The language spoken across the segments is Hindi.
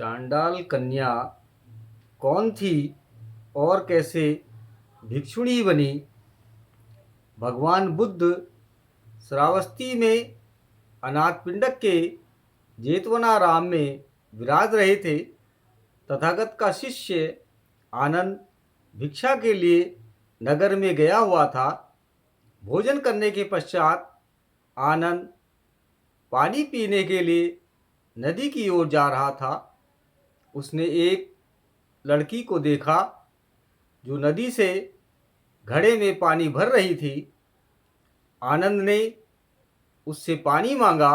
चांडाल कन्या कौन थी और कैसे भिक्षुणी बनी? भगवान बुद्ध श्रावस्ती में अनाथपिंडक के जेतवनाराम में विराज रहे थे। तथागत का शिष्य आनंद भिक्षा के लिए नगर में गया हुआ था। भोजन करने के पश्चात आनंद पानी पीने के लिए नदी की ओर जा रहा था। उसने एक लड़की को देखा जो नदी से घड़े में पानी भर रही थी। आनंद ने उससे पानी मांगा।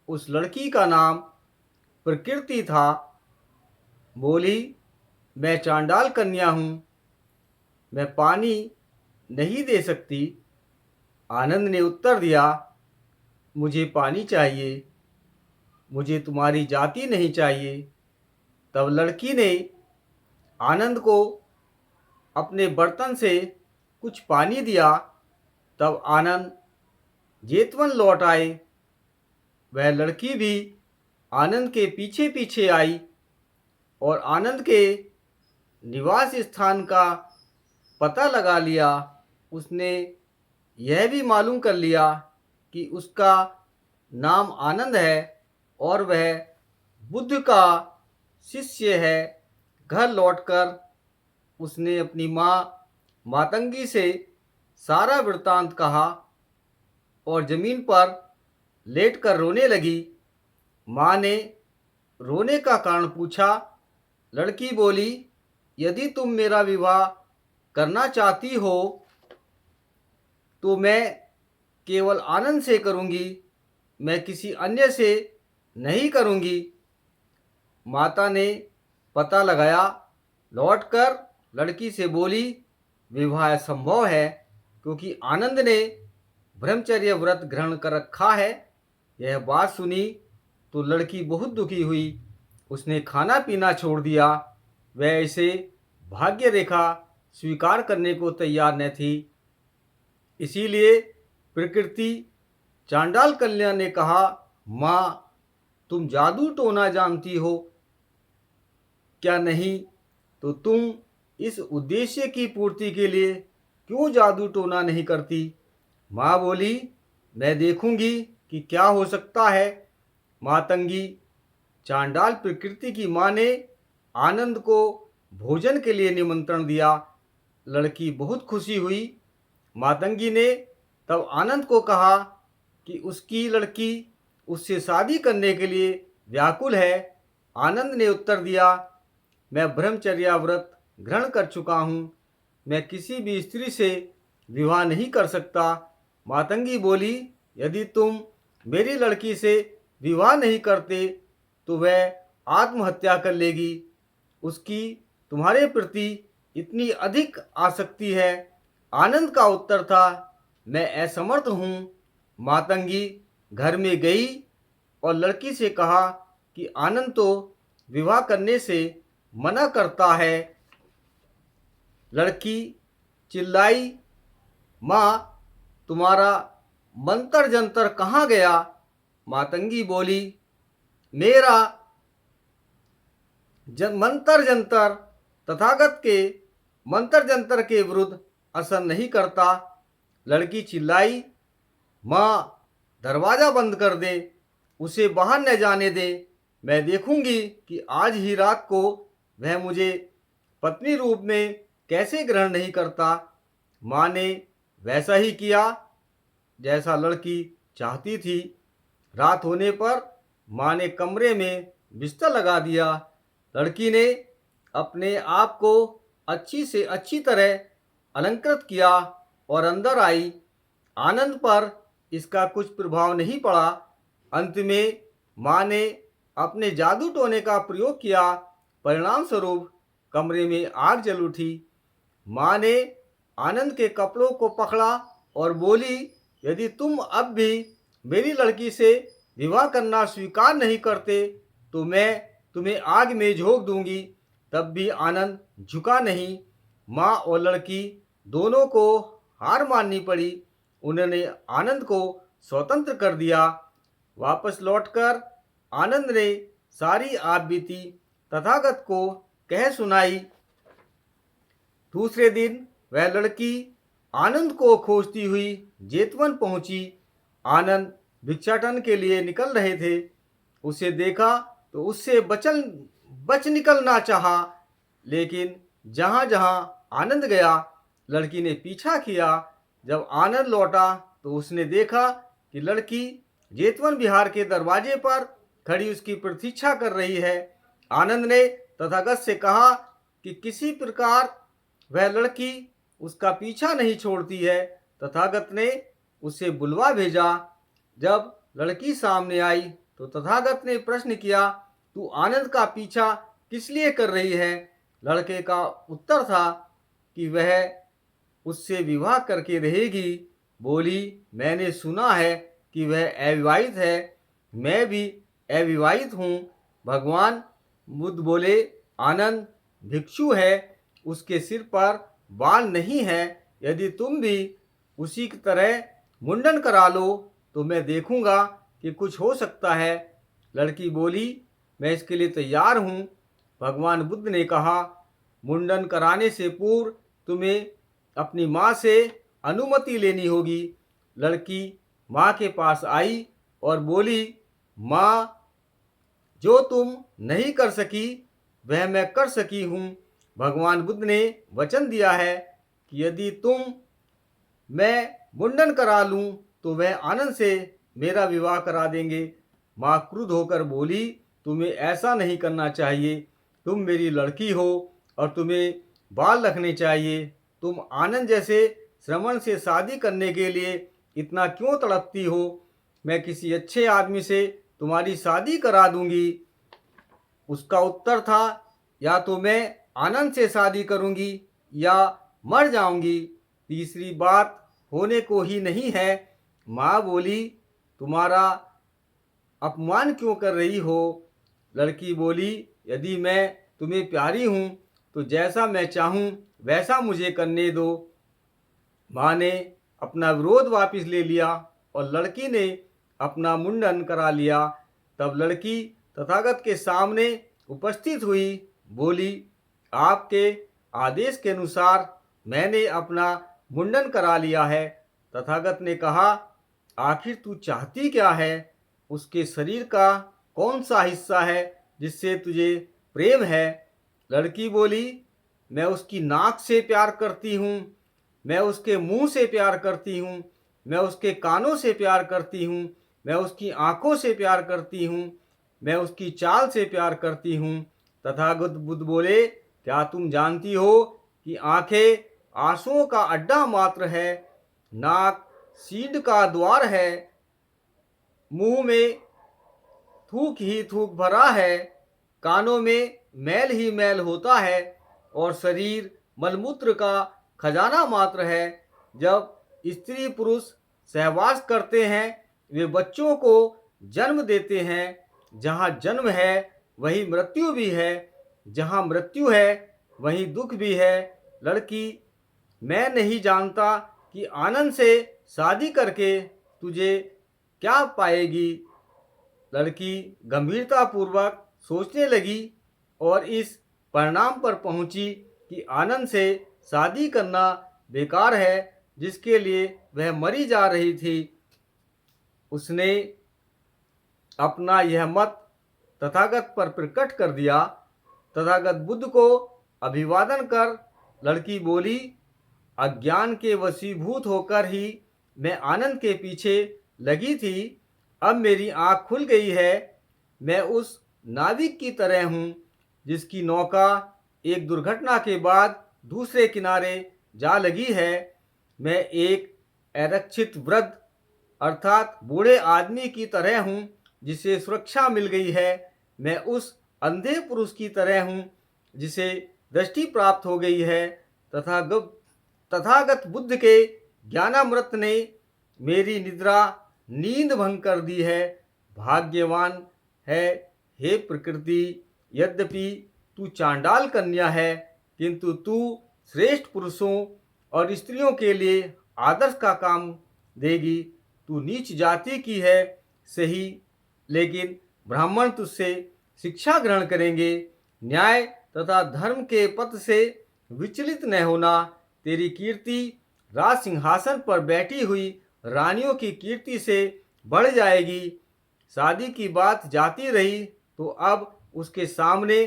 उस लड़की का नाम प्रकृति था। बोली, मैं चांडाल कन्या हूँ, मैं पानी नहीं दे सकती। आनंद ने उत्तर दिया, मुझे पानी चाहिए, मुझे तुम्हारी जाति नहीं चाहिए। तब लड़की ने आनंद को अपने बर्तन से कुछ पानी दिया। तब आनंद जेतवन लौट आए। वह लड़की भी आनंद के पीछे पीछे आई और आनंद के निवास स्थान का पता लगा लिया। उसने यह भी मालूम कर लिया कि उसका नाम आनंद है और वह बुद्ध का शिष्य है। घर लौटकर उसने अपनी माँ मातंगी से सारा वृत्तांत कहा और जमीन पर लेटकर रोने लगी। माँ ने रोने का कारण पूछा। लड़की बोली, यदि तुम मेरा विवाह करना चाहती हो तो मैं केवल आनंद से करूँगी, मैं किसी अन्य से नहीं करूँगी। माता ने पता लगाया। लौटकर लड़की से बोली, विवाह संभव है क्योंकि आनंद ने ब्रह्मचर्य व्रत ग्रहण कर रखा है। यह बात सुनी तो लड़की बहुत दुखी हुई। उसने खाना पीना छोड़ दिया। वह इसे भाग्य रेखा स्वीकार करने को तैयार न थी। इसीलिए प्रकृति चांडाल कन्या ने कहा, माँ, तुम जादू टोना जानती हो क्या? नहीं तो तुम इस उद्देश्य की पूर्ति के लिए क्यों जादू टोना नहीं करती? माँ बोली, मैं देखूंगी कि क्या हो सकता है। मातंगी चांडाल प्रकृति की माँ ने आनंद को भोजन के लिए निमंत्रण दिया। लड़की बहुत खुशी हुई। मातंगी ने तब आनंद को कहा कि उसकी लड़की उससे शादी करने के लिए व्याकुल है। आनंद ने उत्तर दिया, मैं ब्रह्मचर्या व्रत ग्रहण कर चुका हूँ, मैं किसी भी स्त्री से विवाह नहीं कर सकता। मातंगी बोली, यदि तुम मेरी लड़की से विवाह नहीं करते तो वह आत्महत्या कर लेगी। उसकी तुम्हारे प्रति इतनी अधिक आसक्ति है। आनंद का उत्तर था, मैं असमर्थ हूँ। मातंगी घर में गई और लड़की से कहा कि आनंद तो विवाह करने से मना करता है। लड़की चिल्लाई, माँ, तुम्हारा मंत्र जंतर कहाँ गया? मातंगी बोली, मेरा मंत्र जंतर तथागत के मंत्र जंतर के विरुद्ध असर नहीं करता। लड़की चिल्लाई, माँ, दरवाज़ा बंद कर दे, उसे बाहर न जाने दे। मैं देखूंगी कि आज ही रात को वह मुझे पत्नी रूप में कैसे ग्रहण नहीं करता। माँ ने वैसा ही किया जैसा लड़की चाहती थी। रात होने पर माँ ने कमरे में बिस्तर लगा दिया। लड़की ने अपने आप को अच्छी से अच्छी तरह अलंकृत किया और अंदर आई। आनंद पर इसका कुछ प्रभाव नहीं पड़ा। अंत में माँ ने अपने जादू टोने का प्रयोग किया। परिणाम स्वरूप कमरे में आग जल उठी। माँ ने आनंद के कपड़ों को पकड़ा और बोली, यदि तुम अब भी मेरी लड़की से विवाह करना स्वीकार नहीं करते तो मैं तुम्हें आग में झोंक दूंगी। तब भी आनंद झुका नहीं। माँ और लड़की दोनों को हार माननी पड़ी। उन्होंने आनंद को स्वतंत्र कर दिया। वापस लौटकर आनंद ने सारी आप बीती तथागत को कह सुनाई। दूसरे दिन वह लड़की आनंद को खोजती हुई जेतवन पहुंची। आनंद भिक्षाटन के लिए निकल रहे थे। उसे देखा तो उससे बच निकलना चाहा, लेकिन जहां जहां आनंद गया लड़की ने पीछा किया। जब आनंद लौटा तो उसने देखा कि लड़की जेतवन विहार के दरवाजे पर खड़ी उसकी प्रतीक्षा कर रही है। आनंद ने तथागत से कहा कि किसी प्रकार वह लड़की उसका पीछा नहीं छोड़ती है। तथागत ने उसे बुलवा भेजा। जब लड़की सामने आई तो तथागत ने प्रश्न किया, तू आनंद का पीछा किस लिए कर रही है? लड़के का उत्तर था कि वह उससे विवाह करके रहेगी। बोली, मैंने सुना है कि वह अविवाहित है, मैं भी अविवाहित हूँ। भगवान बुद्ध बोले, आनंद भिक्षु है, उसके सिर पर बाल नहीं है। यदि तुम भी उसी की तरह मुंडन करा लो तो मैं देखूंगा कि कुछ हो सकता है। लड़की बोली, मैं इसके लिए तैयार हूँ। भगवान बुद्ध ने कहा, मुंडन कराने से पूर्व तुम्हें अपनी माँ से अनुमति लेनी होगी। लड़की माँ के पास आई और बोली, माँ, जो तुम नहीं कर सकी वह मैं कर सकी हूँ। भगवान बुद्ध ने वचन दिया है कि यदि मैं मुंडन करा लूँ तो वह आनंद से मेरा विवाह करा देंगे। माँ क्रुद्ध होकर बोली, तुम्हें ऐसा नहीं करना चाहिए। तुम मेरी लड़की हो और तुम्हें बाल रखने चाहिए। तुम आनंद जैसे श्रमण से शादी करने के लिए इतना क्यों तड़पती हो? मैं किसी अच्छे आदमी से तुम्हारी शादी करा दूंगी। उसका उत्तर था, या तो मैं आनंद से शादी करूंगी या मर जाऊंगी। तीसरी बात होने को ही नहीं है। माँ बोली, तुम्हारा अपमान क्यों कर रही हो? लड़की बोली, यदि मैं तुम्हें प्यारी हूँ तो जैसा मैं चाहूँ वैसा मुझे करने दो। माँ ने अपना विरोध वापस ले लिया और लड़की ने अपना मुंडन करा लिया। तब लड़की तथागत के सामने उपस्थित हुई। बोली, आपके आदेश के अनुसार मैंने अपना मुंडन करा लिया है। तथागत ने कहा, आखिर तू चाहती क्या है? उसके शरीर का कौन सा हिस्सा है जिससे तुझे प्रेम है? लड़की बोली, मैं उसकी नाक से प्यार करती हूँ, मैं उसके मुंह से प्यार करती हूँ, मैं उसके कानों से प्यार करती हूँ, मैं उसकी आंखों से प्यार करती हूँ, मैं उसकी चाल से प्यार करती हूँ। तथागत बुद्ध बोले, क्या तुम जानती हो कि आंखें आंसुओं का अड्डा मात्र है, नाक सीड का द्वार है, मुंह में थूक ही थूक भरा है, कानों में मैल ही मैल होता है और शरीर मलमूत्र का खजाना मात्र है। जब स्त्री पुरुष सहवास करते हैं वे बच्चों को जन्म देते हैं। जहाँ जन्म है वहीं मृत्यु भी है, जहाँ मृत्यु है वहीं दुख भी है। लड़की, मैं नहीं जानता कि आनंद से शादी करके तुझे क्या पाएगी। लड़की गंभीरतापूर्वक सोचने लगी और इस परिणाम पर पहुंची कि आनंद से शादी करना बेकार है, जिसके लिए वह मरी जा रही थी। उसने अपना यह मत तथागत पर प्रकट कर दिया। तथागत बुद्ध को अभिवादन कर लड़की बोली, अज्ञान के वशीभूत होकर ही मैं आनंद के पीछे लगी थी। अब मेरी आँख खुल गई है। मैं उस नाविक की तरह हूँ जिसकी नौका एक दुर्घटना के बाद दूसरे किनारे जा लगी है। मैं एक आरक्षित वृद्ध अर्थात बूढ़े आदमी की तरह हूँ जिसे सुरक्षा मिल गई है। मैं उस अंधे पुरुष की तरह हूँ जिसे दृष्टि प्राप्त हो गई है। तथागत बुद्ध के ज्ञानामृत ने मेरी निद्रा नींद भंग कर दी है। भाग्यवान है हे प्रकृति, यद्यपि तू चांडाल कन्या है किंतु तू श्रेष्ठ पुरुषों और स्त्रियों के लिए आदर्श का काम देगी। तू नीच जाति की है सही, लेकिन ब्राह्मण तुझसे शिक्षा ग्रहण करेंगे, न्याय तथा धर्म के पथ से विचलित न होना। तेरी कीर्ति राज सिंहासन पर बैठी हुई रानियों की कीर्ति से बढ़ जाएगी। शादी की बात जाती रही तो अब उसके सामने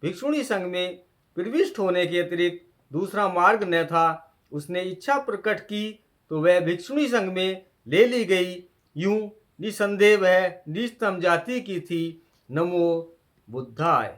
भिक्षुणी संघ में प्रविष्ट होने के अतिरिक्त दूसरा मार्ग न था। उसने इच्छा प्रकट की तो वह भिक्षुणी संघ में ले ली गई। यूं निसंदेह वह निस्तम जाति की थी। नमो बुद्धाय।